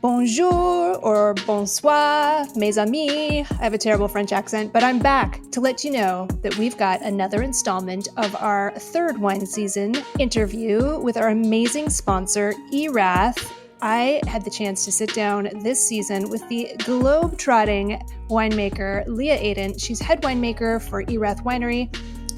Bonjour or bonsoir, mes amis. I have a terrible French accent, but I'm back to let you know that we've got another installment of our third wine season interview with our amazing sponsor, Erath. I had the chance to sit down this season with the globe-trotting winemaker, Leah Aiden. She's head winemaker for Erath Winery,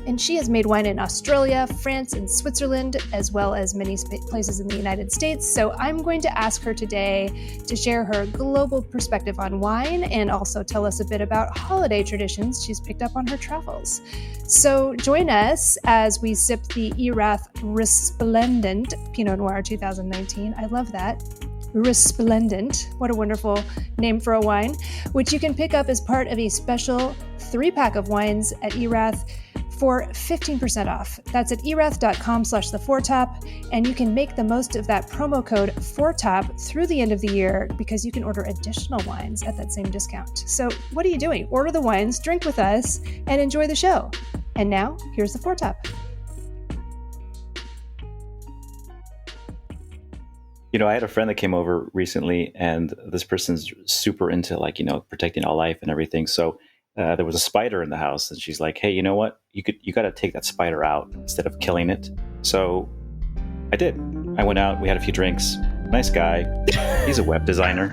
and she has made wine in Australia, France, and Switzerland, as well as many places in the United States. So I'm going to ask her today to share her global perspective on wine and also tell us a bit about holiday traditions she's picked up on her travels. So join us as we sip the Erath Resplendent Pinot Noir 2019. I love that. Resplendent. What a wonderful name for a wine, which you can pick up as part of a special 3-pack of wines at Erath for 15% off. That's at erath.com/the4top, and you can make the most of that promo code 4top through the end of the year because you can order additional wines at that same discount. So what are you doing? Order the wines, drink with us, and enjoy the show. And now, here's the 4top. You know, I had a friend that came over recently, and this person's super into protecting all life and everything. So there was a spider in the house, and she's like, "Hey, you know what? You got to take that spider out instead of killing it." So I did. I went out. We had a few drinks. Nice guy. He's a web designer.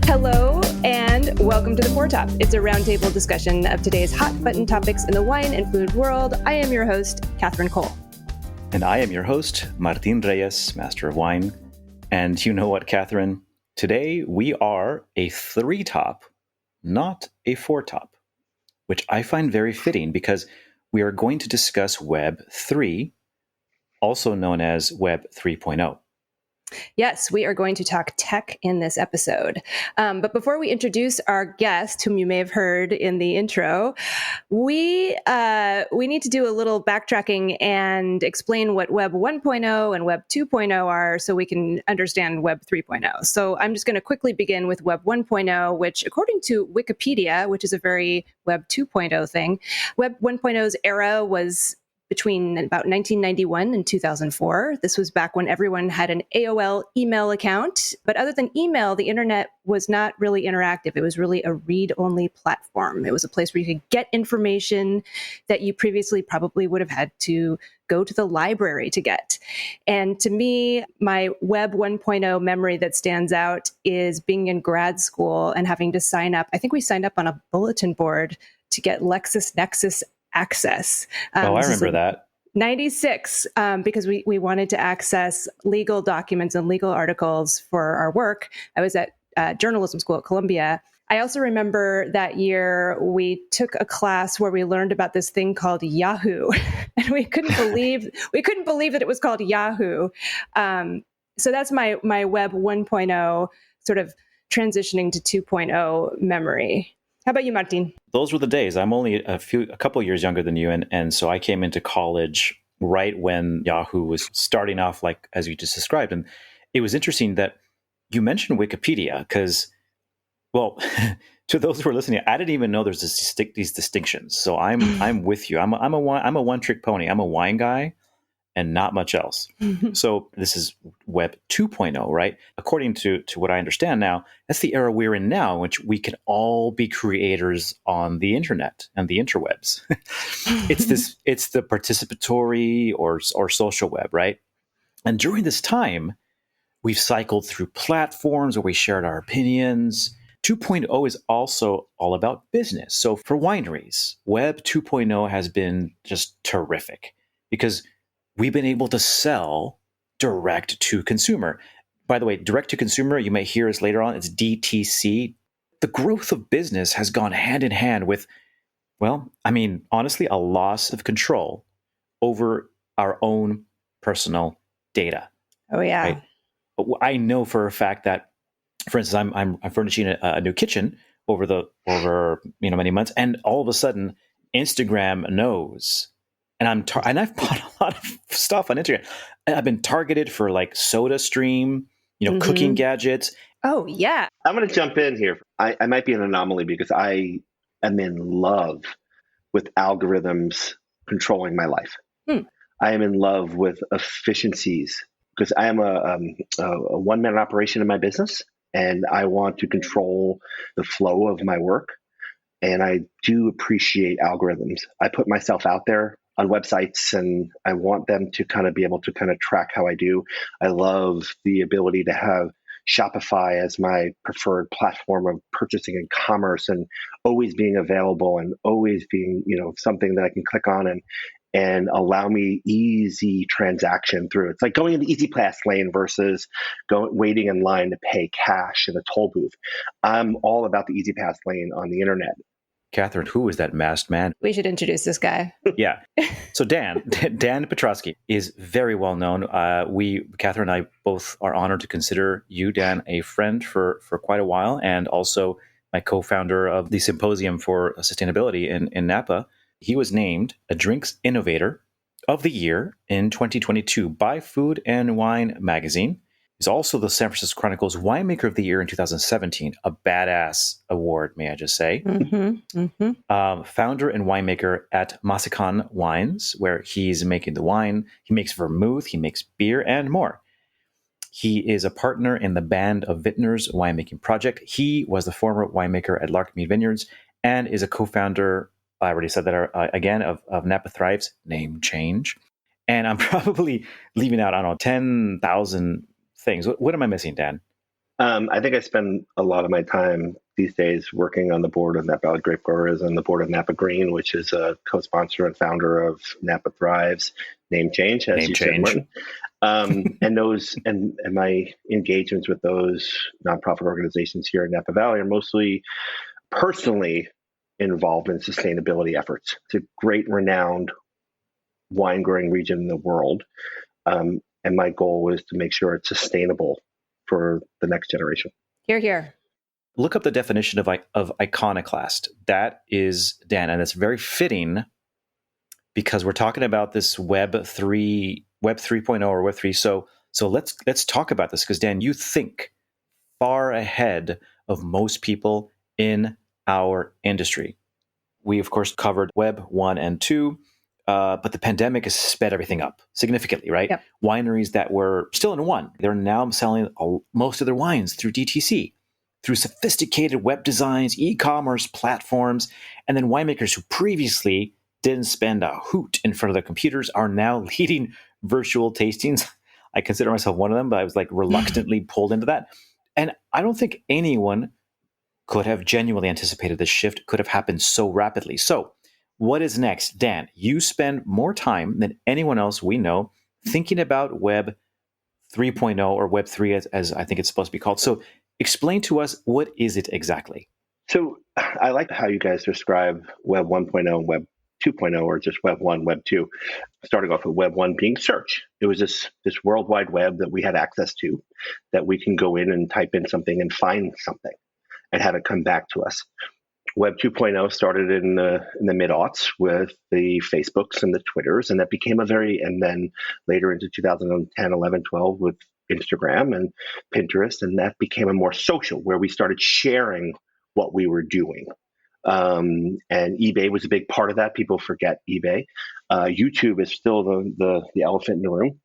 Hello and welcome to the 4top. It's a roundtable discussion of today's hot button topics in the wine and food world. I am your host, Katherine Cole. And I am your host, Martin Reyes, Master of Wine. And you know what, Katherine? Today we are a 3-top, not a 4-top, which I find very fitting because we are going to discuss Web 3, also known as Web 3.0. Yes, we are going to talk tech in this episode. But before we introduce our guest, whom you may have heard in the intro, we need to do a little backtracking and explain what Web 1.0 and Web 2.0 are so we can understand Web 3.0. So I'm just going to quickly begin with Web 1.0, which according to Wikipedia, which is a very Web 2.0 thing, Web 1.0's era was between about 1991 and 2004. This was back when everyone had an AOL email account. But other than email, the internet was not really interactive. It was really a read-only platform. It was a place where you could get information that you previously probably would have had to go to the library to get. And to me, my Web 1.0 memory that stands out is being in grad school and having to sign up. I think we signed up on a bulletin board to get LexisNexis access. I remember that. 96, because we wanted to access legal documents and legal articles for our work. I was at journalism school at Columbia. I also remember that year we took a class where we learned about this thing called Yahoo, and we couldn't believe that it was called Yahoo. So that's my Web 1.0 sort of transitioning to 2.0 memory. How about you, Martin? Those were the days. I'm only a couple years younger than you, and so I came into college right when Yahoo was starting off, like as you just described. And it was interesting that you mentioned Wikipedia because, well, to those who are listening, I didn't even know there's these distinctions. So I'm with you. I'm a one-trick pony. I'm a wine guy and not much else. So this is Web 2.0, right? According to what I understand now, that's the era we're in now, in which we can all be creators on the internet and the interwebs. It's the participatory or social web, right? And during this time, we've cycled through platforms where we shared our opinions. 2.0 is also all about business. So for wineries, Web 2.0 has been just terrific because we've been able to sell direct to consumer. By the way, direct to consumer, you may hear us later on, it's DTC. The growth of business has gone hand in hand with, well, I mean, honestly, a loss of control over our own personal data. Oh, yeah. Right? I know for a fact that, for instance, I'm furnishing a new kitchen over many months, and all of a sudden, Instagram knows. And I've bought a lot of stuff on Instagram. I've been targeted for like SodaStream, cooking gadgets. Oh, yeah. I'm going to jump in here. I might be an anomaly because I am in love with algorithms controlling my life. I am in love with efficiencies because I am a one-man operation in my business, and I want to control the flow of my work. And I do appreciate algorithms. I put myself out there on websites, and I want them to kind of be able to kind of track how I do. I love the ability to have Shopify as my preferred platform of purchasing and commerce, and always being available and always being, something that I can click on and allow me easy transaction through. It's like going in the easy pass lane versus waiting in line to pay cash in a toll booth. I'm all about the easy pass lane on the internet. Katherine, who is that masked man? We should introduce this guy. Yeah. So Dan Petrosky is very well known. Katherine and I both are honored to consider you, Dan, a friend for quite a while, and also my co-founder of the Symposium for Sustainability in Napa. He was named a Drinks Innovator of the Year in 2022 by Food and Wine magazine. He's also the San Francisco Chronicle's Winemaker of the Year in 2017, a badass award, may I just say. Founder and winemaker at Masakan Wines, where he's making the wine. He makes vermouth, he makes beer, and more. He is a partner in the Band of Vintners winemaking project. He was the former winemaker at Larkmead Vineyards and is a co-founder, I already said that again, of Napa Thrives, name change. And I'm probably leaving out, 10,000 things. What am I missing, Dan? I think I spend a lot of my time these days working on the board of Napa Valley Grape Growers and the board of Napa Green, which is a co-sponsor and founder of Napa Thrives. Name change, as you said, Martin. And my engagements with those nonprofit organizations here in Napa Valley are mostly personally involved in sustainability efforts. It's a great, renowned wine growing region in the world. And my goal is to make sure it's sustainable for the next generation. Hear, hear. Look up the definition of iconoclast. That is, Dan, and it's very fitting because we're talking about this Web 3.0 or Web 3. So let's talk about this because, Dan, you think far ahead of most people in our industry. We, of course, covered Web 1 and 2. But the pandemic has sped everything up significantly, right? Yep. Wineries that were still in 1, they're now selling most of their wines through DTC, through sophisticated web designs, e-commerce platforms, and then winemakers who previously didn't spend a hoot in front of their computers are now leading virtual tastings. I consider myself one of them, but I was reluctantly pulled into that. And I don't think anyone could have genuinely anticipated this shift could have happened so rapidly. So what is next? Dan, you spend more time than anyone else we know thinking about Web 3.0 or Web 3 as I think it's supposed to be called. So explain to us, what is it exactly? So I like how you guys describe Web 1.0 and Web 2.0, or just Web 1, Web 2, starting off with Web 1 being search. It was this World Wide Web that we had access to, that we can go in and type in something and find something and have it come back to us. Web 2.0 started in the mid-aughts with the Facebooks and the Twitters, and that became and then later into 2010, 11, 12 with Instagram and Pinterest, and that became a more social, where we started sharing what we were doing. And eBay was a big part of that. People forget eBay. YouTube is still the elephant in the room.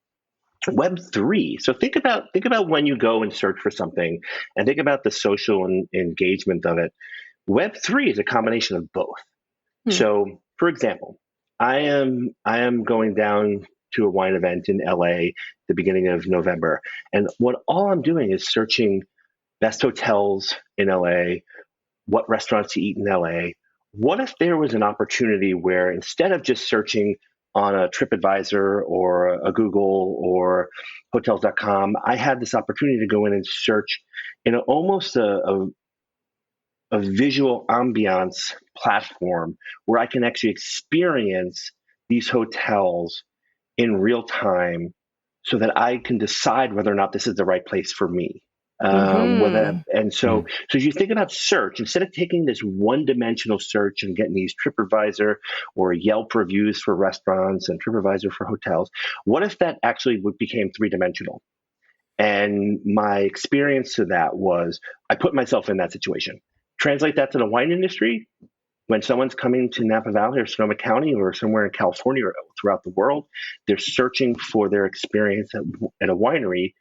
Web 3. So think about when you go and search for something, and think about the social engagement of it. Web 3 is a combination of both. So, for example, I am going down to a wine event in LA the beginning of November, and all I'm doing is searching best hotels in LA, what restaurants to eat in LA. What if there was an opportunity where, instead of just searching on a TripAdvisor or a Google or hotels.com, I had this opportunity to go in and search in almost a visual ambiance platform where I can actually experience these hotels in real time, so that I can decide whether or not this is the right place for me. So you think about search, instead of taking this one-dimensional search and getting these TripAdvisor or Yelp reviews for restaurants and TripAdvisor for hotels, what if that actually became three-dimensional? And my experience to that was, I put myself in that situation. Translate that to the wine industry, When someone's coming to Napa Valley or Sonoma County or somewhere in California or throughout the world, they're searching for their experience at a winery.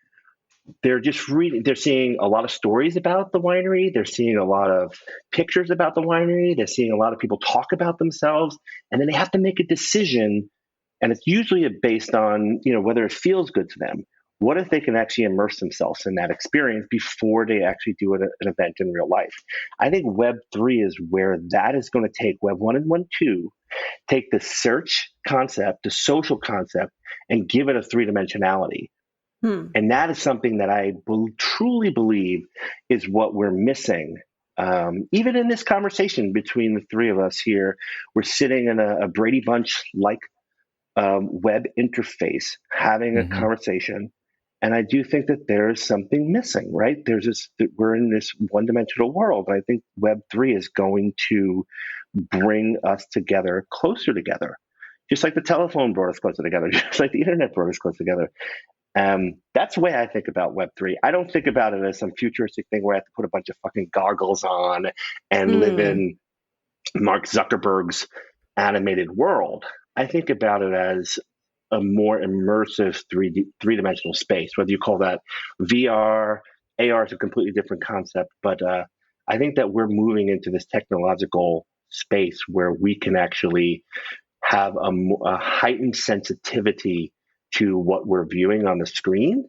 They're just reading, they're seeing a lot of stories about the winery. They're seeing a lot of pictures about the winery. They're seeing a lot of people talk about themselves. And then they have to make a decision. And it's usually based on, whether it feels good to them. What if they can actually immerse themselves in that experience before they actually do an event in real life? I think Web3 is where that is going to take Web1 and Web2, take the search concept, the social concept, and give it a three-dimensionality. And that is something that I truly believe is what we're missing. Even in this conversation between the three of us here, we're sitting in a Brady Bunch-like web interface, having a conversation. And I do think that there's something missing, right? We're in this one-dimensional world. I think Web3 is going to bring us together, closer together, just like the telephone brought us closer together, just like the internet brought us closer together. That's the way I think about Web3. I don't think about it as some futuristic thing where I have to put a bunch of fucking goggles on and live in Mark Zuckerberg's animated world. I think about it as a more immersive three-dimensional space, whether you call that VR, AR is a completely different concept. But I think that we're moving into this technological space where we can actually have a heightened sensitivity to what we're viewing on the screen,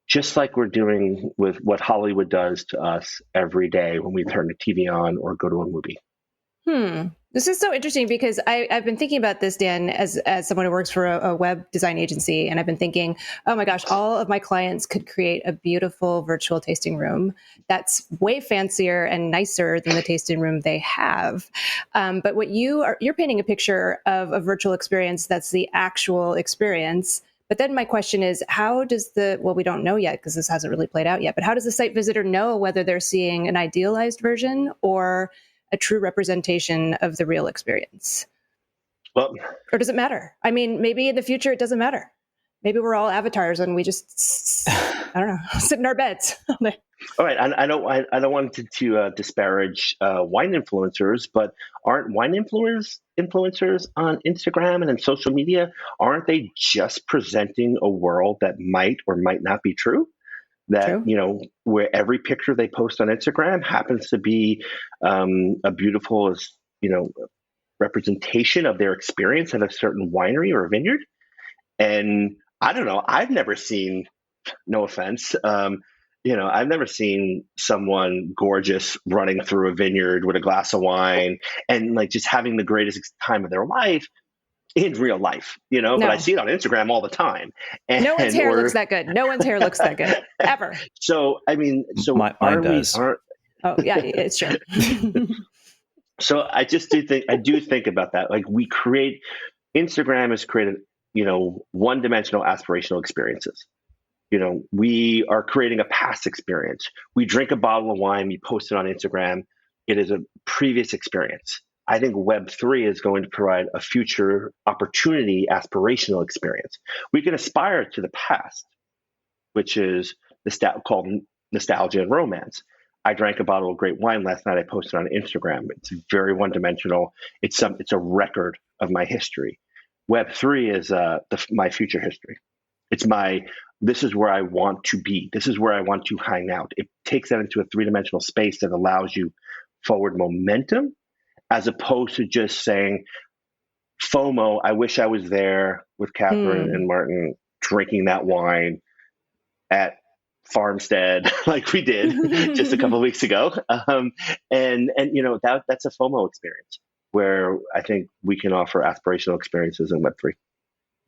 just like we're doing with what Hollywood does to us every day when we turn the TV on or go to a movie. This is so interesting because I've been thinking about this, Dan, as someone who works for a web design agency. And I've been thinking, oh my gosh, all of my clients could create a beautiful virtual tasting room that's way fancier and nicer than the tasting room they have. But what you're painting a picture of a virtual experience that's the actual experience. But then my question is, how does we don't know yet because this hasn't really played out yet, but how does the site visitor know whether they're seeing an idealized version or a true representation of the real experience? Well, or does it matter? I mean, maybe in the future it doesn't matter. Maybe we're all avatars and we just, I don't know, sit in our beds. All right, I don't want to disparage wine influencers, but aren't wine influencers on Instagram and in social media? Aren't they just presenting a world that might or might not be true? That, where every picture they post on Instagram happens to be a beautiful, representation of their experience at a certain winery or a vineyard. And I don't know, I've never seen, no offense, I've never seen someone gorgeous running through a vineyard with a glass of wine and like just having the greatest time of their life in real life, No. But I see it on Instagram all the time. No one's hair looks that good. No one's hair looks that good ever. So, I mean, mine does. Oh yeah, it's true. So I do think about that. Like Instagram has created, one-dimensional aspirational experiences. We are creating a past experience. We drink a bottle of wine, we post it on Instagram. It is a previous experience. I think Web3 is going to provide a future opportunity, aspirational experience. We can aspire to the past, which is called nostalgia and romance. I drank a bottle of great wine last night. I posted on Instagram. It's very one-dimensional. It's a record of my history. Web3 is my future history. This is where I want to be. This is where I want to hang out. It takes that into a three-dimensional space that allows you forward momentum, as opposed to just saying, FOMO, I wish I was there with Katherine and Martin drinking that wine at Farmstead like we did just a couple of weeks ago. And that's a FOMO experience where I think we can offer aspirational experiences in Web3.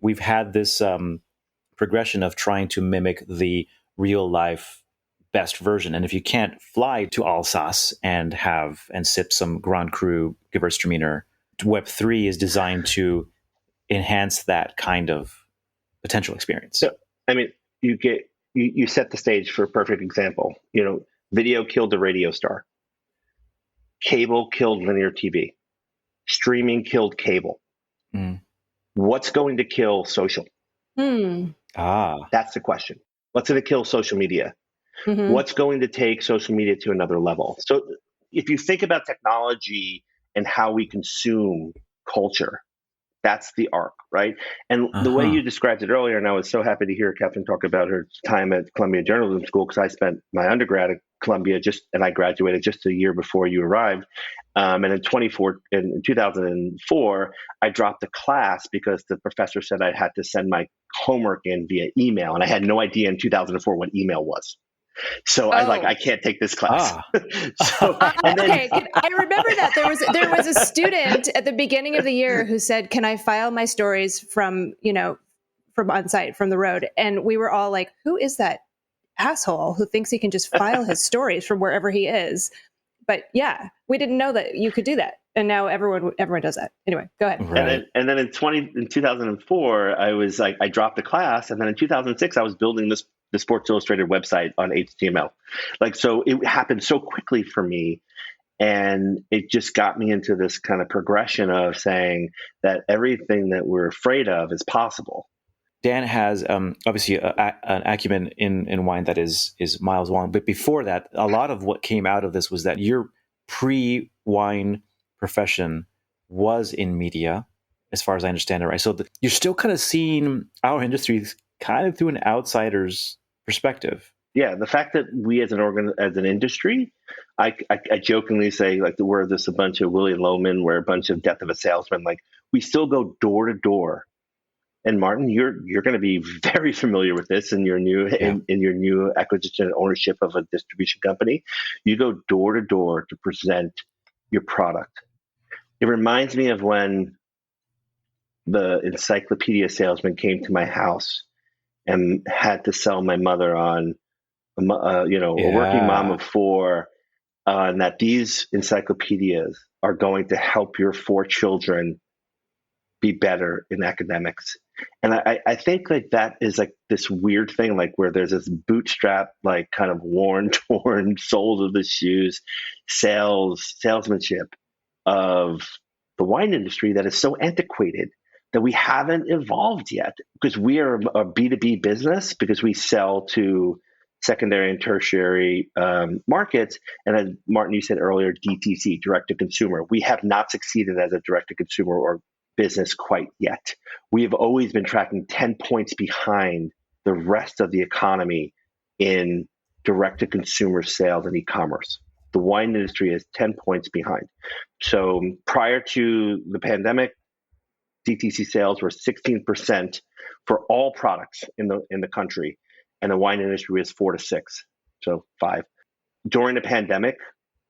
We've had this progression of trying to mimic the real life best version. And if you can't fly to Alsace and sip some Grand Cru Gewürztraminer, Web3 is designed to enhance that kind of potential experience. So, I mean, you set the stage for a perfect example. Video killed the radio star. Cable killed linear TV. Streaming killed cable. What's going to kill social? That's the question. What's going to kill social media? What's going to take social media to another level? So if you think about technology and how we consume culture. That's the arc, right? And the way you described it earlier, and I was so happy to hear Katherine talk about her time at Columbia Journalism School, because I spent my undergrad at Columbia and I graduated just a year before you arrived. And in 2004, I dropped the class because the professor said I had to send my homework in via email, and I had no idea in 2004 what email was. So I can't take this class. Okay, I remember that there was a student at the beginning of the year who said, "Can I file my stories from on site, from the road?" And we were all like, "Who is that asshole who thinks he can just file his stories from wherever he is?" But yeah, we didn't know that you could do that, and now everyone does that. Anyway, go ahead. Right. And then in 2004, I dropped the class, and then in 2006, I was building the Sports Illustrated website on HTML. So it happened so quickly for me, and it just got me into this kind of progression of saying that everything that we're afraid of is possible. Dan has obviously an acumen in wine that is miles long. But before that, a lot of what came out of this was that your pre-wine profession was in media, as far as I understand it, right? So you're still kind of seeing our industry kind of through an outsider's perspective. Yeah, the fact that we as an industry, I jokingly say we're just a bunch of Willie Loman, we're a bunch of Death of a Salesman. We still go door to door. And Martin, you're going to be very familiar with this in your new in your new acquisition and ownership of a distribution company. You go door to door to present your product. It reminds me of when the encyclopedia salesman came to my house and had to sell my mother on, a working mom of four, and that these encyclopedias are going to help your 4 children be better in academics. And I think that is this weird thing, where there's this bootstrap, kind of worn, torn soles of the shoes salesmanship of the wine industry that is so antiquated that we haven't evolved yet, because we are a B2B business, because we sell to secondary and tertiary markets. And as Martin, you said earlier, DTC, direct to consumer. We have not succeeded as a direct to consumer or business quite yet. We have always been tracking 10 points behind the rest of the economy in direct to consumer sales and e-commerce. The wine industry is 10 points behind. So prior to the pandemic, DTC sales were 16% for all products in the country, and the wine industry was 4 to 6, so 5. During the pandemic,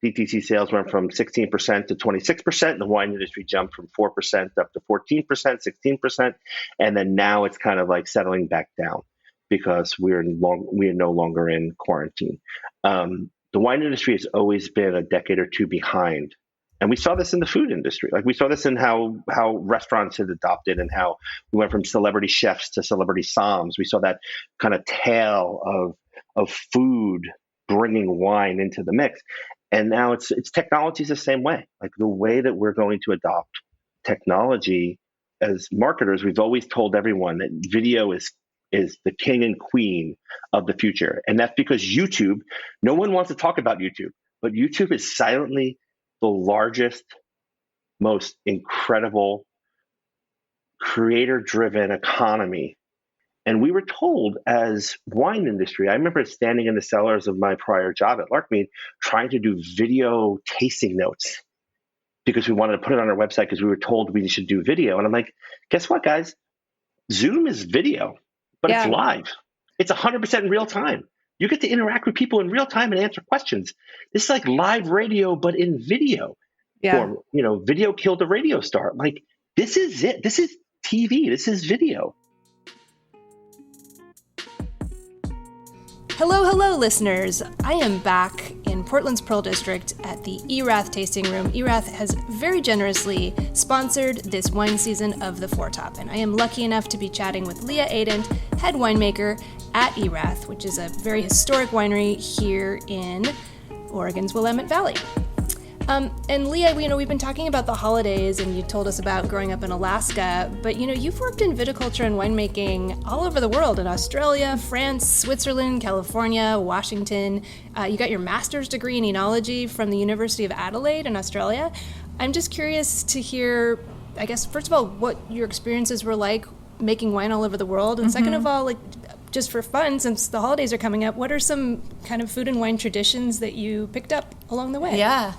DTC sales went from 16% to 26%, and the wine industry jumped from 4% up to 14%, 16%, and then now it's kind of settling back down because we are no longer in quarantine. The wine industry has always been a decade or two behind. And we saw this in the food industry. We saw this in how restaurants had adopted, and how we went from celebrity chefs to celebrity somms. We saw that kind of tale of food bringing wine into the mix. And now it's technology is the same way. The way that we're going to adopt technology as marketers, we've always told everyone that video is the king and queen of the future. And that's because YouTube, no one wants to talk about YouTube, but YouTube is silently the largest, most incredible creator-driven economy. And we were told as wine industry, I remember standing in the cellars of my prior job at Larkmead trying to do video tasting notes because we wanted to put it on our website because we were told we should do video. And I'm like, guess what, guys? Zoom is video, but it's live. It's 100% in real time. You get to interact with people in real time and answer questions. This is like live radio, but in video form. Video killed the radio star. This is it. This is TV. This is video. Hello, listeners. I am back in Portland's Pearl District at the Erath Tasting Room. Erath has very generously sponsored this wine season of the Foretop, and I am lucky enough to be chatting with Leah Adent, head winemaker at Erath, which is a very historic winery here in Oregon's Willamette Valley. And Leah, we've been talking about the holidays, and you told us about growing up in Alaska, but you've worked in viticulture and winemaking all over the world, in Australia, France, Switzerland, California, Washington. You got your master's degree in enology from the University of Adelaide in Australia. I'm just curious to hear, I guess, first of all, what your experiences were like making wine all over the world. And second of all, like, just for fun, since the holidays are coming up, what are some kind of food and wine traditions that you picked up along the way? Yeah.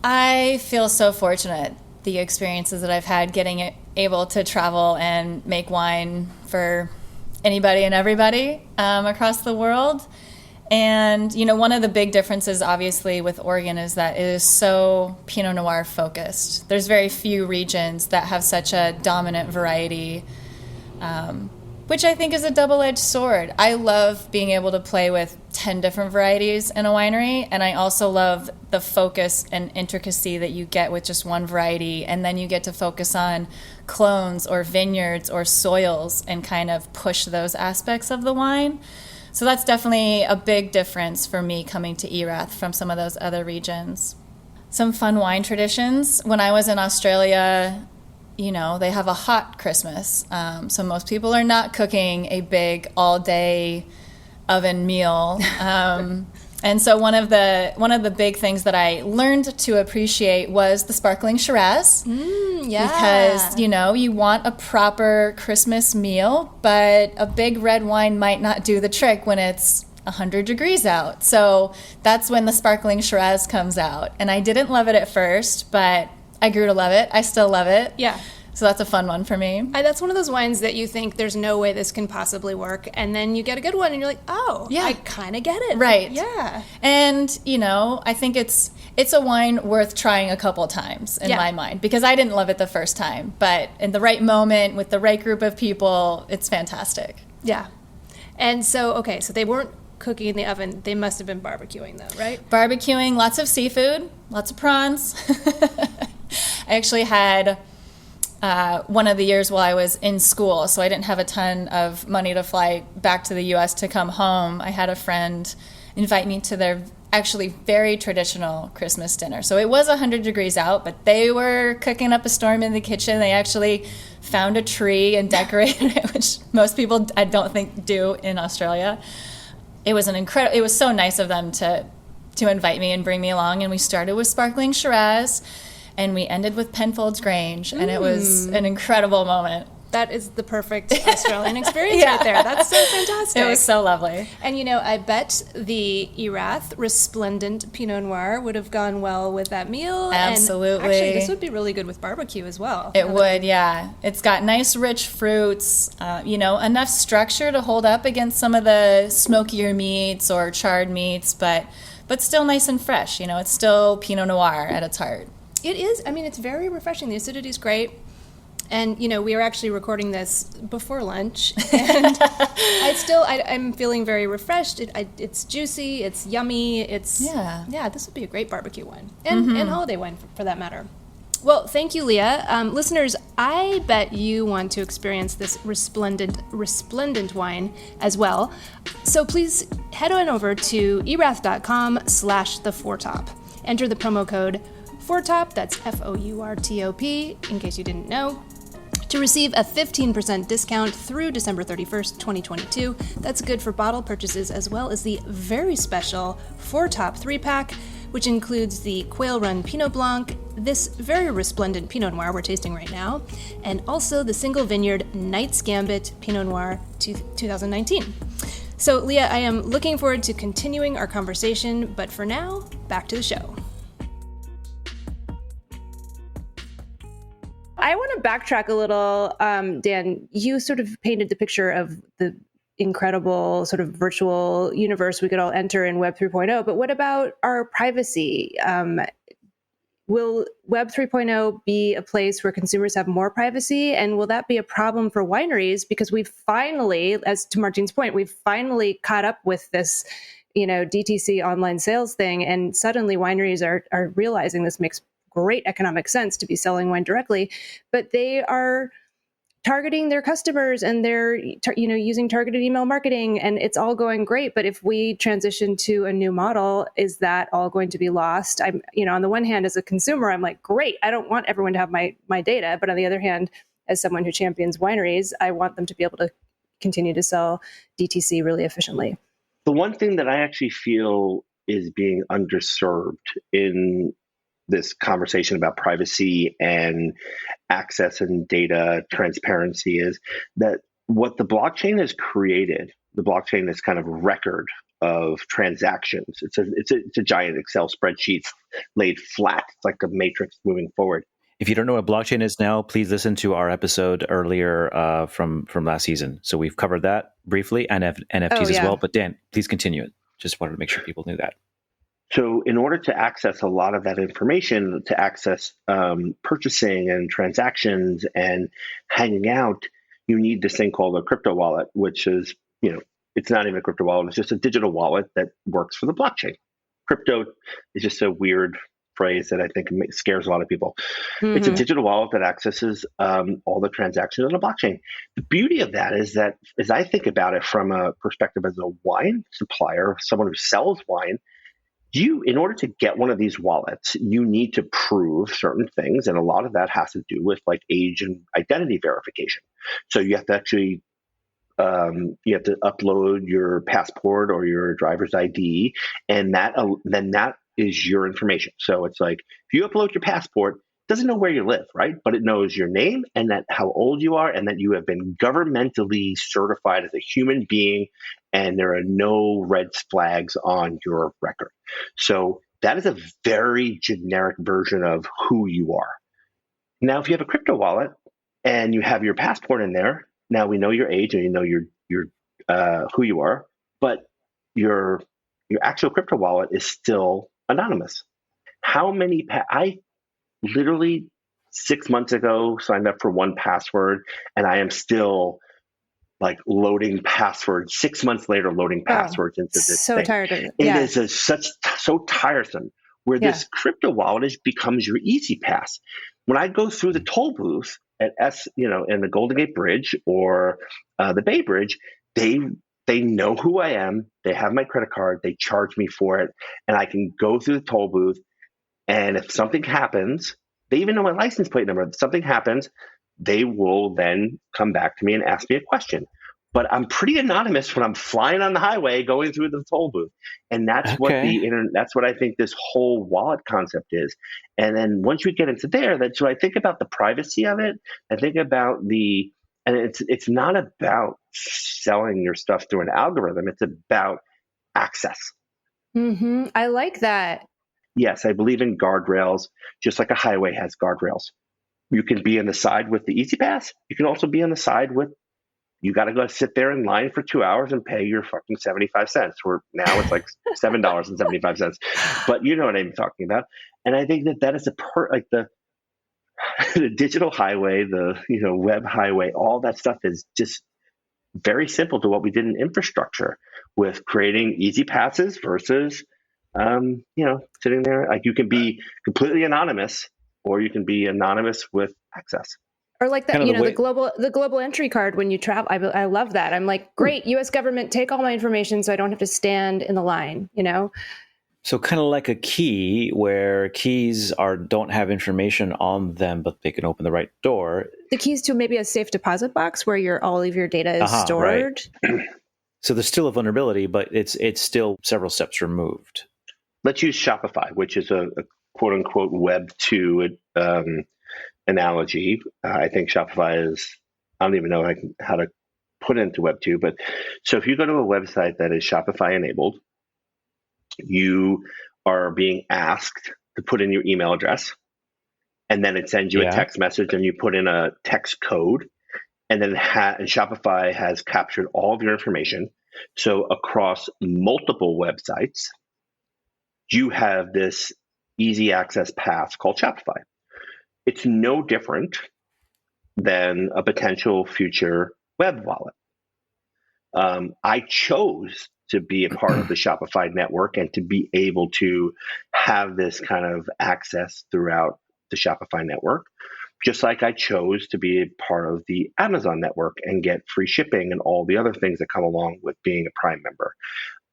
I feel so fortunate. The experiences that I've had getting able to travel and make wine for anybody and everybody across the world. And, you know, one of the big differences, obviously, with Oregon is that it is so Pinot Noir focused. There's very few regions that have such a dominant variety, which I think is a double-edged sword. I love being able to play with 10 different varieties in a winery, and I also love the focus and intricacy that you get with just one variety, and then you get to focus on clones or vineyards or soils and kind of push those aspects of the wine. So that's definitely a big difference for me coming to Erath from some of those other regions. Some fun wine traditions. When I was in Australia, you know, they have a hot Christmas. So most people are not cooking a big all-day oven meal. And so one of the big things that I learned to appreciate was the sparkling Shiraz. Yeah. Because, you know, you want a proper Christmas meal, but a big red wine might not do the trick when it's 100 degrees out. So that's when the sparkling Shiraz comes out. And I didn't love it at first, but I grew to love it. I still love it. Yeah. So that's a fun one for me. That's one of those wines that you think there's no way this can possibly work. And then you get a good one and you're like, oh, yeah, I kind of get it. Right. Yeah. And, you know, I think it's a wine worth trying a couple times in my mind, because I didn't love it the first time. But in the right moment with the right group of people, it's fantastic. Yeah. And so, okay, so they weren't cooking in the oven. They must have been barbecuing, though, right? Barbecuing, lots of seafood, lots of prawns. I actually had one of the years while I was in school, so I didn't have a ton of money to fly back to the U.S. to come home. I had a friend invite me to their actually very traditional Christmas dinner. So it was 100 degrees out, but they were cooking up a storm in the kitchen. They actually found a tree and decorated it, which most people I don't think do in Australia. It was it was so nice of them to invite me and bring me along, and we started with sparkling Shiraz. And we ended with Penfolds Grange, and it was an incredible moment. That is the perfect Australian experience right there. That's so fantastic. It was so lovely. And, you know, I bet the Erath Resplendent Pinot Noir would have gone well with that meal. Absolutely. And actually, this would be really good with barbecue as well. It would, yeah. It's got nice, rich fruits, you know, enough structure to hold up against some of the smokier meats or charred meats, but still nice and fresh. You know, it's still Pinot Noir at its heart. It is. I mean, it's very refreshing. The acidity is great. And, you know, we are actually recording this before lunch. And I'm feeling very refreshed. It's juicy. It's yummy. Yeah, this would be a great barbecue wine. And holiday wine, for that matter. Well, thank you, Leah. Listeners, I bet you want to experience this resplendent wine as well. So please head on over to erath.com/thefourtop. Enter the promo code FOURTOP, that's FOURTOP, in case you didn't know, to receive a 15% discount through December 31st, 2022. That's good for bottle purchases as well as the very special FOURTOP 3-pack, which includes the Quail Run Pinot Blanc, this very resplendent Pinot Noir we're tasting right now, and also the Single Vineyard Knight's Gambit Pinot Noir 2019. So, Leah, I am looking forward to continuing our conversation, but for now, back to the show. I want to backtrack a little. Dan, you sort of painted the picture of the incredible sort of virtual universe we could all enter in Web 3.0, but what about our privacy? Will Web 3.0 be a place where consumers have more privacy? And will that be a problem for wineries? Because we've finally, as to Martine's point, we've finally caught up with this, you know, DTC online sales thing. And suddenly wineries are realizing this makes great economic sense to be selling wine directly, but they are targeting their customers and they're using targeted email marketing, and it's all going great. But if we transition to a new model, is that all going to be lost? I'm, on the one hand, as a consumer, I'm like, great, I don't want everyone to have my data. But on the other hand, as someone who champions wineries, I want them to be able to continue to sell DTC really efficiently. The one thing that I actually feel is being underserved in this conversation about privacy and access and data transparency is that what the blockchain has created, the blockchain is kind of record of transactions. It's a giant Excel spreadsheet laid flat. It's like a matrix moving forward. If you don't know what blockchain is now, please listen to our episode earlier from last season. So we've covered that briefly, and NFTs as well. But Dan, please continue it. Just wanted to make sure people knew that. So in order to access a lot of that information, to access purchasing and transactions and hanging out, you need this thing called a crypto wallet, which is, it's not even a crypto wallet. It's just a digital wallet that works for the blockchain. Crypto is just a weird phrase that I think scares a lot of people. Mm-hmm. It's a digital wallet that accesses all the transactions on the blockchain. The beauty of that is that, as I think about it from a perspective as a wine supplier, someone who sells wine, in order to get one of these wallets, you need to prove certain things. And a lot of that has to do with like age and identity verification. So you have to actually upload your passport or your driver's ID, and then that is your information. So it's like, if you upload your passport, it doesn't know where you live, right? But it knows your name and that how old you are and that you have been governmentally certified as a human being, and there are no red flags on your record. So that is a very generic version of who you are. Now, if you have a crypto wallet and you have your passport in there, now we know your age and you know your who you are, but your actual crypto wallet is still anonymous. How many? I literally 6 months ago signed up for 1Password, and I am still like loading passwords. 6 months later, loading passwords into this so thing. Tired of it. It is so tiresome. Where this crypto wallet becomes your easy pass. When I go through the toll booth at in the Golden Gate Bridge or the Bay Bridge, they know who I am. They have my credit card. They charge me for it, and I can go through the toll booth. And if something happens, they even know my license plate number. If something happens, they will then come back to me and ask me a question. But I'm pretty anonymous when I'm flying on the highway going through the toll booth. And that's what that's what I think this whole wallet concept is. And then once you get into there, so I think about the privacy of it. I think about and it's not about selling your stuff through an algorithm. It's about access. Mm-hmm. I like that. Yes, I believe in guardrails, just like a highway has guardrails. You can be on the side with the Easy Pass. You can also be on the side with, you got to go sit there in line for 2 hours and pay your fucking 75 cents. Where now it's like $7.75. But you know what I'm talking about. And I think that is the digital highway, the web highway, all that stuff is just very simple to what we did in infrastructure with creating easy passes versus sitting there. Like, you can be completely anonymous, or you can be anonymous with access. Or like that, the global entry card when you travel. I love that. I'm like, great, U.S. government, take all my information so I don't have to stand in the line, So kind of like a key, where keys don't have information on them, but they can open the right door. The keys to maybe a safe deposit box where all of your data is stored. Right. So there's still a vulnerability, but it's still several steps removed. Let's use Shopify, which is a quote unquote Web 2 analogy. I think Shopify is, I don't even know how to put it into Web 2, but so if you go to a website that is Shopify enabled, you are being asked to put in your email address, and then it sends you a text message, and you put in a text code, and then and Shopify has captured all of your information. So across multiple websites, you have this easy access pass called Shopify. It's no different than a potential future web wallet. I chose to be a part of the Shopify network and to be able to have this kind of access throughout the Shopify network, just like I chose to be a part of the Amazon network and get free shipping and all the other things that come along with being a Prime member.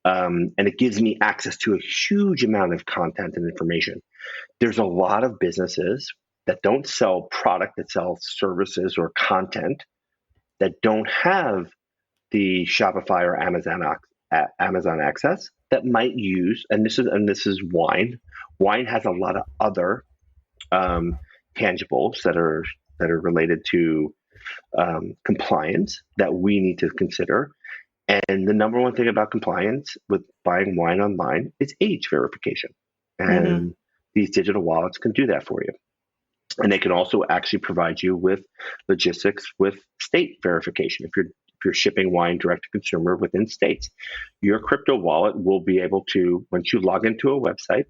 And it gives me access to a huge amount of content and information. There's a lot of businesses that don't sell product, that sell services or content, that don't have the Shopify or Amazon access, that might use, and this is wine, Wine has a lot of other tangibles that are related to compliance that we need to consider. And the number one thing about compliance with buying wine online is age verification. And these digital wallets can do that for you. And they can also actually provide you with logistics with state verification. If you're shipping wine direct to consumer within states, your crypto wallet will be able to, once you log into a website,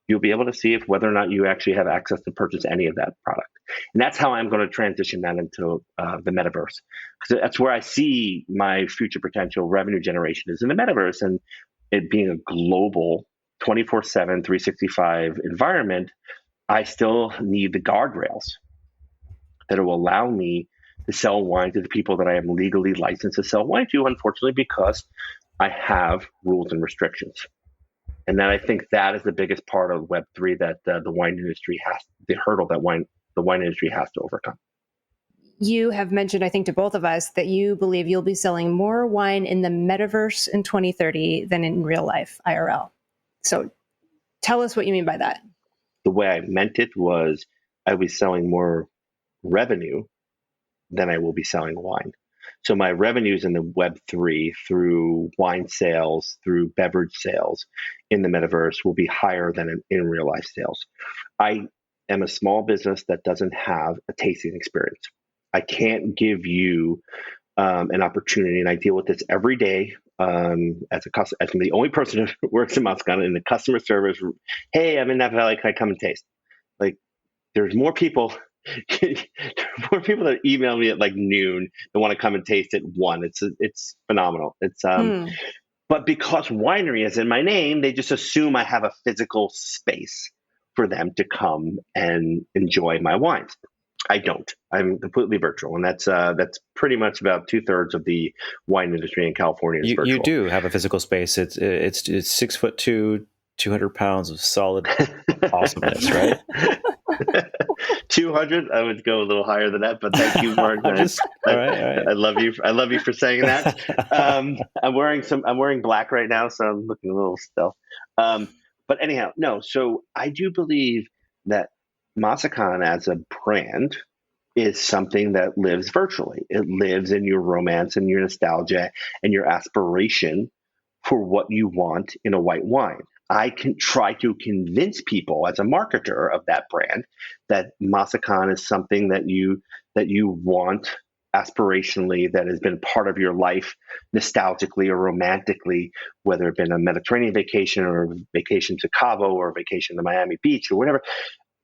you'll be able to see if whether or not you actually have access to purchase any of that product. And that's how I'm going to transition that into the metaverse. Because that's where I see my future potential revenue generation is in the metaverse, and it being a global 24/7, 365 environment. I still need the guardrails that will allow me to sell wine to the people that I am legally licensed to sell wine to, unfortunately, because I have rules and restrictions. And then I think that is the biggest part of Web3 that the wine industry has, the hurdle that the wine industry has to overcome. You have mentioned, I think, to both of us that you believe you'll be selling more wine in the metaverse in 2030 than in real life, IRL. So tell us what you mean by that. The way I meant it was I'll be selling more revenue than I will be selling wine. So my revenues in the Web3 through wine sales, through beverage sales in the metaverse will be higher than in real life sales. I am a small business that doesn't have a tasting experience. I can't give you an opportunity, and I deal with this every day as I'm the only person who works in Moscone in the customer service. Hey, I'm in Napa Valley. Can I come and taste? Like, there's more people. More people that email me at like noon that want to come and taste at 1. It's phenomenal. It's but because winery is in my name, they just assume I have a physical space for them to come and enjoy my wines. I don't. I'm completely virtual, and that's pretty much about 2/3 of the wine industry in California is virtual. You do have a physical space. It's 6'2", 200 pounds of solid awesomeness, right? 200. I would go a little higher than that, but thank you, Martin. All right. I love you. I love you for saying that. I'm wearing black right now, so I'm looking a little stealth. But anyhow, no. So I do believe that Masakan as a brand is something that lives virtually. It lives in your romance and your nostalgia and your aspiration for what you want in a white wine. I can try to convince people as a marketer of that brand that Masakan is something that you want aspirationally, that has been part of your life nostalgically or romantically, whether it's been a Mediterranean vacation or a vacation to Cabo or a vacation to Miami Beach or whatever.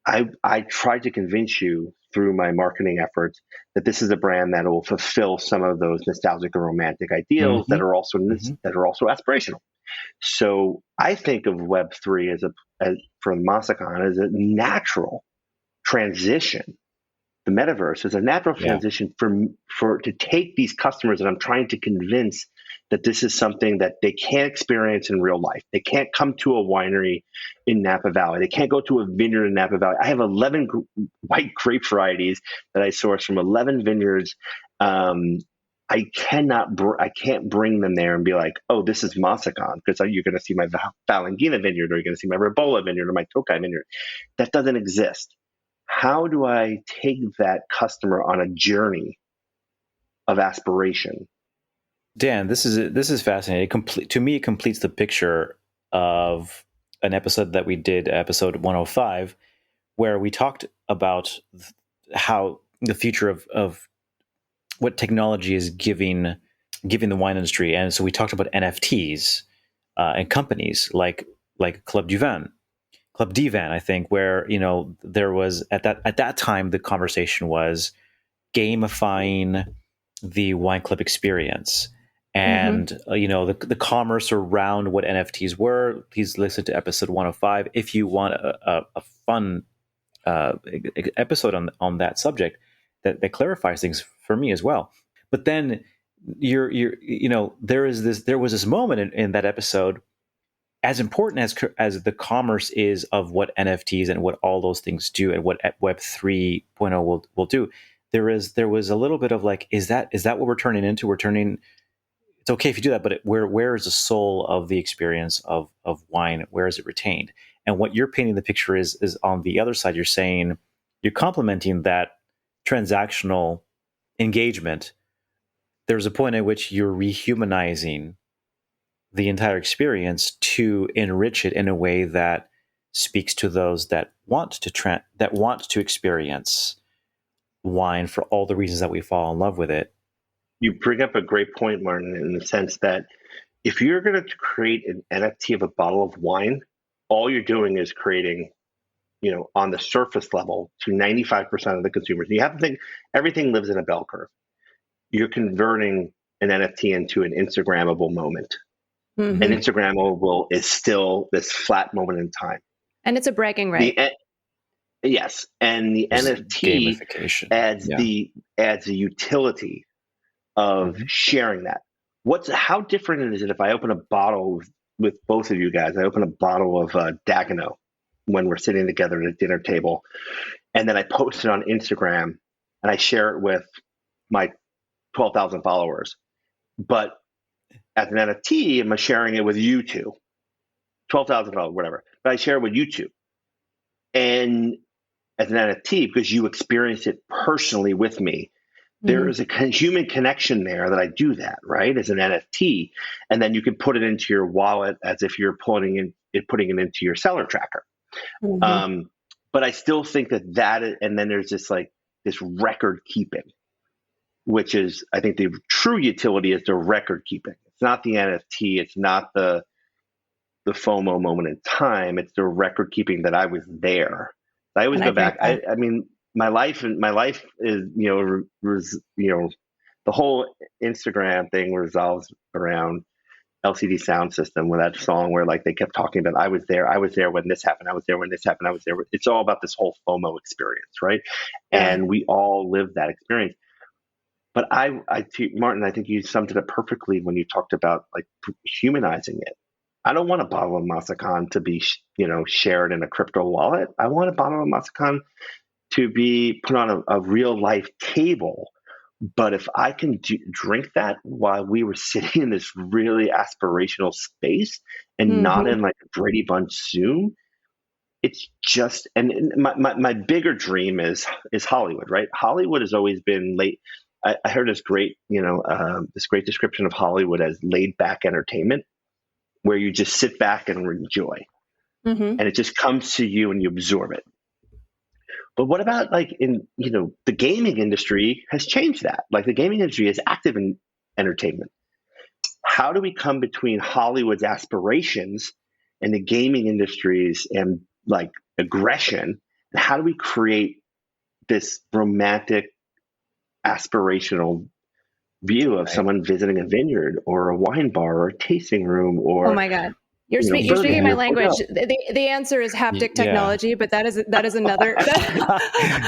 I tried to convince you through my marketing efforts that this is a brand that will fulfill some of those nostalgic and romantic ideals that are also aspirational. So I think of Web3 as for Masakan as a natural transition. The metaverse is a natural transition for to take these customers that I'm trying to convince that this is something that they can't experience in real life. They can't come to a winery in Napa Valley. They can't go to a vineyard in Napa Valley. I have 11 white grape varieties that I source from 11 vineyards. I can't bring them there and be like, oh, this is Masakan, because you're going to see my Valangina vineyard, or you're going to see my Ribolla vineyard, or my Tokai vineyard. That doesn't exist. How do I take that customer on a journey of aspiration? Dan, this is fascinating. To me, it completes the picture of an episode that we did, episode 105, where we talked about how the future of what technology is giving the wine industry. And so we talked about NFTs and companies like Club Divan, I think, where, there was at that time, the conversation was gamifying the wine club experience. And, the commerce around what NFTs were. Please listen to episode 105 if you want a fun episode on that subject that clarifies things for me as well. But then there was this moment in that episode, as important as the commerce is of what NFTs and what all those things do and what Web 3.0 will do. There was a little bit of like, is that what we're turning into? We're turning it's okay if you do that, but where is the soul of the experience of wine? Where is it retained? And what you're painting the picture is on the other side. You're saying you're complementing that transactional engagement. There's a point at which you're rehumanizing the entire experience to enrich it in a way that speaks to those that want to experience wine for all the reasons that we fall in love with it. You bring up a great point, Martin, in the sense that if you're going to create an NFT of a bottle of wine, all you're doing is creating, on the surface level to 95% of the consumers. You have to think everything lives in a bell curve. You're converting an NFT into an Instagrammable moment. Mm-hmm. An Instagrammable is still this flat moment in time. And it's a bragging right. Yes. And the NFT adds a utility of sharing that. How different is it if I open a bottle with both of you guys? I open a bottle of Dagenau when we're sitting together at a dinner table, and then I post it on Instagram and I share it with my 12,000 followers. But as an NFT, I'm sharing it with you two, 12,000 followers, whatever. But I share it with you two. And as an NFT, because you experience it personally with me, there is a human connection there that I do that, right, as an NFT. And then you can put it into your wallet as if you're putting it into your seller tracker. But I still think that and then there's this record keeping, which is, I think the true utility is the record keeping. It's not the NFT. It's not the FOMO moment in time. It's the record keeping that I was there. I always go back. I mean, my life is, the whole Instagram thing resolves around LCD Sound System, with that song where they kept talking about, I was there when this happened. I was there when this happened. I was there. It's all about this whole FOMO experience, right? Yeah. And we all live that experience. But Martin, I think you summed it up perfectly when you talked about humanizing it. I don't want a bottle of Masakan to be, shared in a crypto wallet. I want a bottle of Masakan to be put on a real life table. But if I can drink that while we were sitting in this really aspirational space and not in a Brady Bunch Zoom, it's just, and my bigger dream is Hollywood, right? Hollywood has always been late. I heard this great, this great description of Hollywood as laid back entertainment, where you just sit back and enjoy, and it just comes to you and you absorb it. But what about the gaming industry has changed that. The gaming industry is active in entertainment. How do we come between Hollywood's aspirations and the gaming industry's and aggression? And how do we create this romantic, aspirational view of someone visiting a vineyard or a wine bar or a tasting room or, oh my God, you're speaking my language. The answer is haptic technology, but that is another.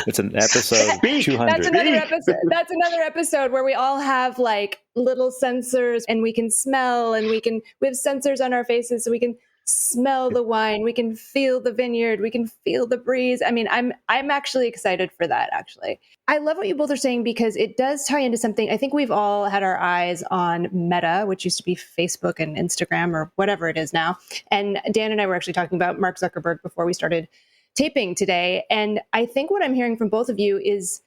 It's an episode 200. That's another episode where we all have little sensors, and we can smell, and we have sensors on our faces, so we can smell the wine, we can feel the vineyard, we can feel the breeze. I mean, I'm actually excited for that. Actually, I love what you both are saying, because it does tie into something. I think we've all had our eyes on Meta, which used to be Facebook and Instagram or whatever it is now. And Dan and I were actually talking about Mark Zuckerberg before we started taping today. And I think what I'm hearing from both of you is,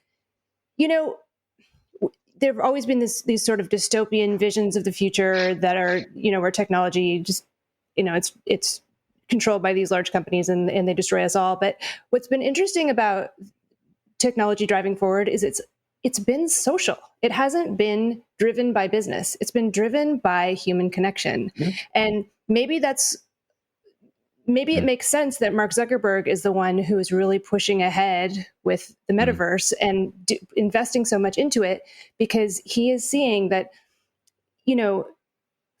there have always been these sort of dystopian visions of the future that are, where technology just, it's controlled by these large companies and they destroy us all. But what's been interesting about technology driving forward is it's been social. It hasn't been driven by business. It's been driven by human connection. Mm-hmm. And maybe it makes sense that Mark Zuckerberg is the one who is really pushing ahead with the metaverse and investing so much into it, because he is seeing that,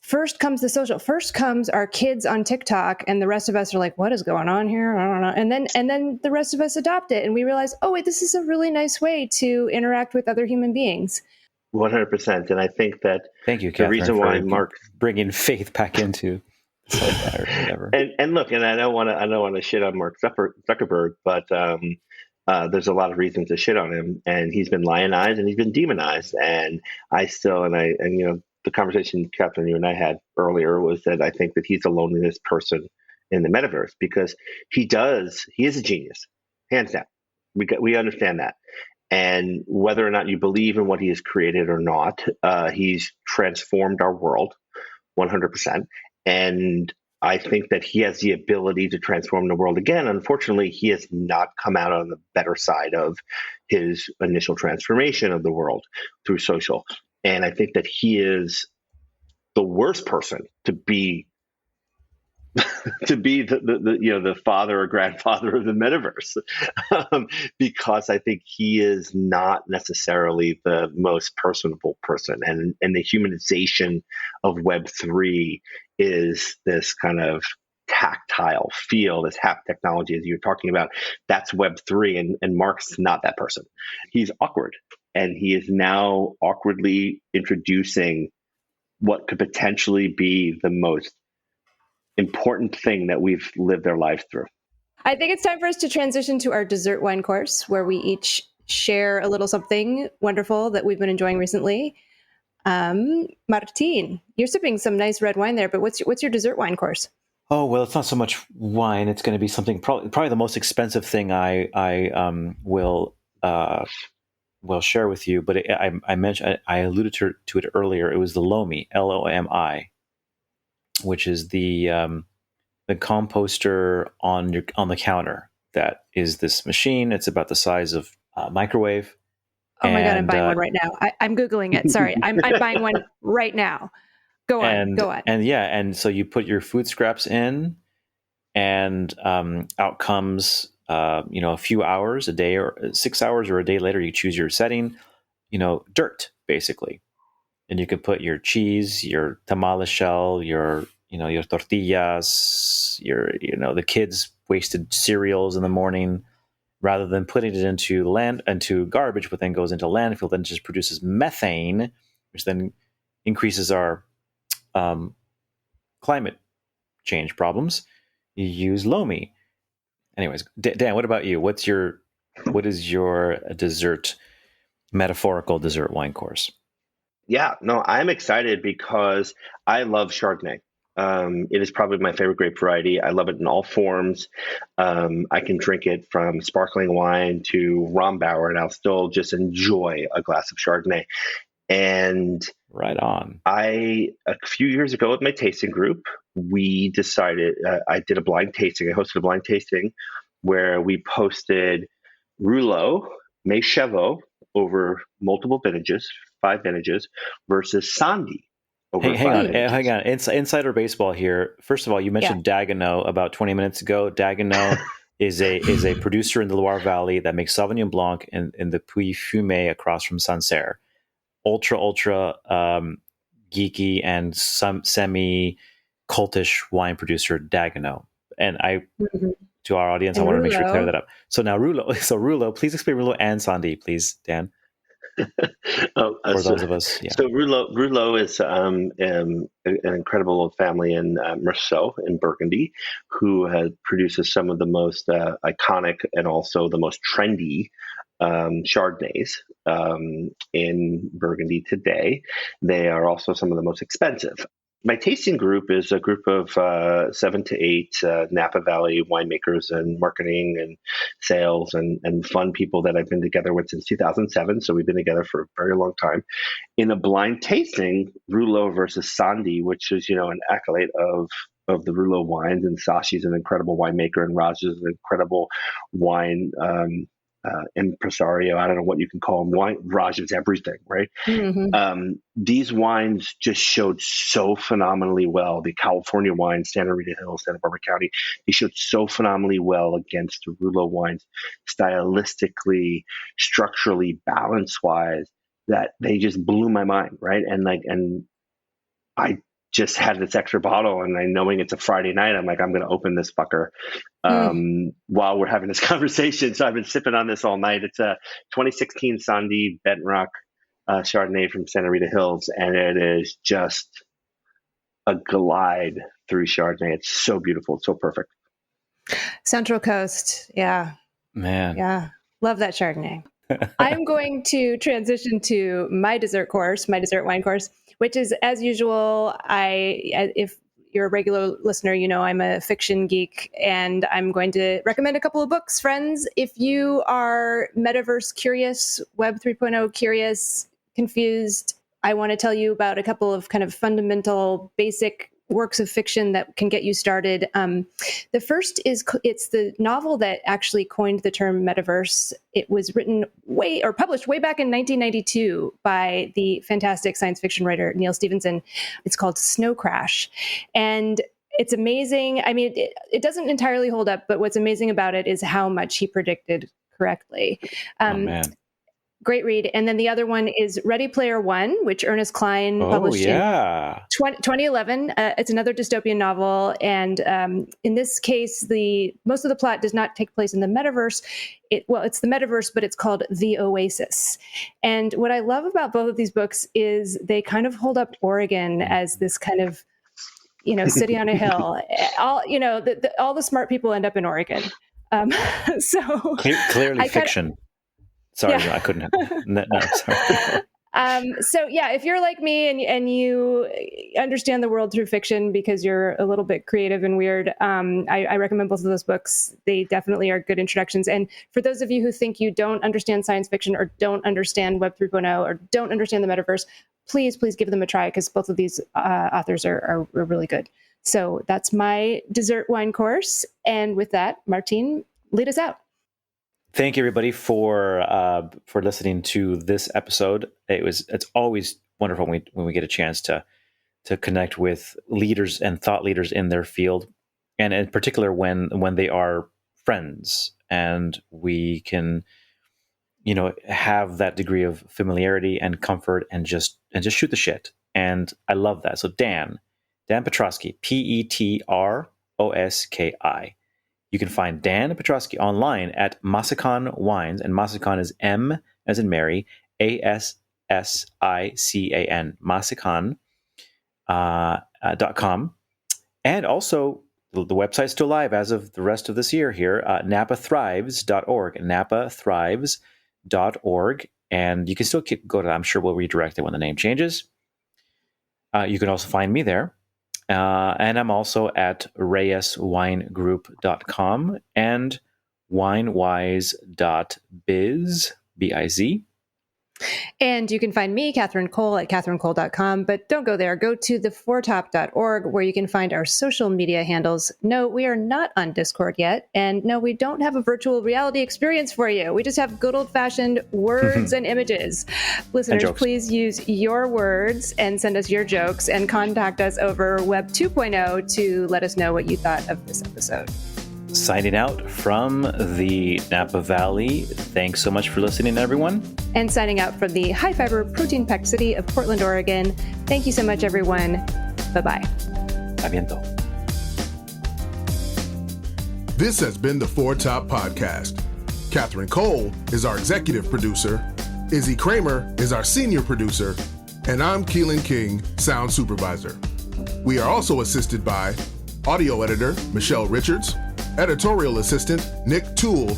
first comes the social. First comes our kids on TikTok, and the rest of us are like, "What is going on here?" I don't know. And then the rest of us adopt it, and we realize, "Oh, wait, this is a really nice way to interact with other human beings." 100%, and I think that thank you, Katherine, the reason why Mark bringing faith back into whatever. And look, and I don't want to shit on Mark Zuckerberg, but there's a lot of reasons to shit on him, and he's been lionized and he's been demonized, and the conversation, Catherine, you and I had earlier, was that I think that he's the loneliest person in the metaverse because he is a genius, hands down. We understand that. And whether or not you believe in what he has created or not, he's transformed our world 100%. And I think that he has the ability to transform the world again. Unfortunately, he has not come out on the better side of his initial transformation of the world through social. And I think that he is the worst person to be the father or grandfather of the metaverse, because I think he is not necessarily the most personable person, and the humanization of Web3 is this kind of tactile feel, this hap technology, as you're talking about. That's Web3, and Mark's not that person. He's awkward, and he is now awkwardly introducing what could potentially be the most important thing that we've lived our lives through. I think it's time for us to transition to our dessert wine course, where we each share a little something wonderful that we've been enjoying recently. Martin, you're sipping some nice red wine there, but what's your dessert wine course? Oh, well, it's not so much wine. It's going to be something probably the most expensive thing I will share with you. But I mentioned, I alluded to it earlier. It was the Lomi, Lomi, which is the composter on the counter. That is this machine. It's about the size of a microwave. Oh my God, I'm buying one right now. I'm Googling it. Sorry, I'm buying one right now. Go on. And so you put your food scraps in, and out comes a few hours, a day or 6 hours or a day later, you choose your setting, dirt basically. And you can put your cheese, your tamale shell, your tortillas, the kids' wasted cereals in the morning, rather than putting it into garbage, but then goes into landfill, then just produces methane, which then increases our climate change problems. You use Lomi. Anyways, Dan, what about you? What is your metaphorical dessert wine course? Yeah, no, I'm excited because I love Chardonnay. It is probably my favorite grape variety. I love it in all forms. I can drink it from sparkling wine to Rombauer, and I'll still just enjoy a glass of Chardonnay. And right on. A few years ago with my tasting group, we decided, I did a blind tasting. I hosted a blind tasting where we posted Rouleau, Mécheveau over multiple vintages, 5 vintages, versus Sandy. Hang on. Insider baseball here. First of all, you mentioned Dagenot about 20 minutes ago. Dagenot is a producer in the Loire Valley that makes Sauvignon Blanc in the Puy Fumé across from Sancerre. Ultra geeky and some semi cultish wine producer, Dagenot. And to our audience, I want to make sure to clear that up. So now Rouleau, please explain Rouleau and Sandy, please, Dan. For those of us, yeah. So Rouleau is an incredible old family in Meursault in Burgundy, who produces some of the most iconic and also the most trendy Chardonnays in Burgundy today. They are also some of the most expensive. My tasting group is a group of 7 to 8 Napa Valley winemakers and marketing and sales and fun people that I've been together with since 2007. So we've been together for a very long time. In a blind tasting, Rouleau versus Sandy, which is an accolade of the Rouleau wines, and Sashi's an incredible winemaker, and Raj is an incredible wine impresario. I don't know what you can call him. Raj is everything, right? Mm-hmm. These wines just showed so phenomenally well. The California wines, Santa Rita Hills, Santa Barbara County, they showed so phenomenally well against the Rouleau wines, stylistically, structurally, balance-wise, that they just blew my mind, right? And I just had this extra bottle, and knowing it's a Friday night, I'm like, I'm going to open this fucker while we're having this conversation. So I've been sipping on this all night. It's a 2016 Sandy Bentrock Chardonnay from Santa Rita Hills, and it is just a glide through Chardonnay. It's so beautiful. It's so perfect. Central Coast. Yeah. Man. Yeah. Love that Chardonnay. I'm going to transition to my dessert wine course, which is, as usual, if you're a regular listener, you know I'm a fiction geek, and I'm going to recommend a couple of books. Friends, if you are metaverse curious, Web 3.0 curious, confused, I want to tell you about a couple of kind of fundamental, basic works of fiction that can get you started. The first is, it's the novel that actually coined the term metaverse. It was published way back in 1992 by the fantastic science fiction writer Neil Stephenson. It's called Snow Crash. And it's amazing. I mean, it doesn't entirely hold up, but what's amazing about it is how much he predicted correctly. Oh, man. Great read. And then the other one is Ready Player One, which Ernest Cline published in 2011. It's another dystopian novel. And in this case, most of the plot does not take place in the metaverse. It's the metaverse, but it's called The Oasis. And what I love about both of these books is they kind of hold up Oregon as this kind of, city on a hill. All the smart people end up in Oregon. So clearly fiction. Sorry, yeah. I couldn't have. No, sorry. So yeah, if you're like me and you understand the world through fiction because you're a little bit creative and weird, I recommend both of those books. They definitely are good introductions. And for those of you who think you don't understand science fiction or don't understand Web 3.0 or don't understand the metaverse, please give them a try, because both of these authors are really good. So that's my dessert wine course. And with that, Martin, lead us out. Thank you, everybody, for listening to this episode. It's always wonderful when we get a chance to connect with leaders and thought leaders in their field, and in particular when they are friends, and we can have that degree of familiarity and comfort and just shoot the shit. And I love that. So Dan Petroski, Petroski. You can find Dan Petroski online at Massicon Wines, and Massicon is M as in Mary, ASSICAN, Massicon.com. And also, the website's still live as of the rest of this year here, napathrives.org, napathrives.org. And you can still go to that. I'm sure we'll redirect it when the name changes. You can also find me there. And I'm also at reyeswinegroup.com and winewise.biz, B-I-Z. And you can find me, Katherine Cole, at katherinecole.com. But don't go there. Go to theforetop.org, where you can find our social media handles. No, we are not on Discord yet. And no, we don't have a virtual reality experience for you. We just have good old-fashioned words and images. Listeners, please use your words and send us your jokes, and contact us over Web 2.0 to let us know what you thought of this episode. Signing out from the Napa Valley. Thanks so much for listening, everyone. And signing out from the high-fiber, protein-packed city of Portland, Oregon. Thank you so much, everyone. Bye-bye. A bientôt. This has been the Four Top Podcast. Katherine Cole is our executive producer. Izzy Kramer is our senior producer. And I'm Keelan King, sound supervisor. We are also assisted by audio editor Michelle Richards, editorial assistant Nick Toole,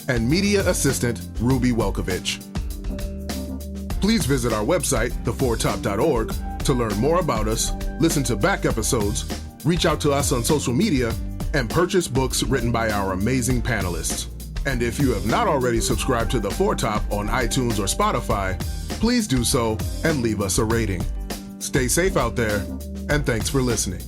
and media assistant Ruby Welkovich. Please visit our website, theforetop.org, to learn more about us, listen to back episodes, reach out to us on social media, and purchase books written by our amazing panelists. And if you have not already subscribed to The Foretop on iTunes or Spotify, please do so and leave us a rating. Stay safe out there, and thanks for listening.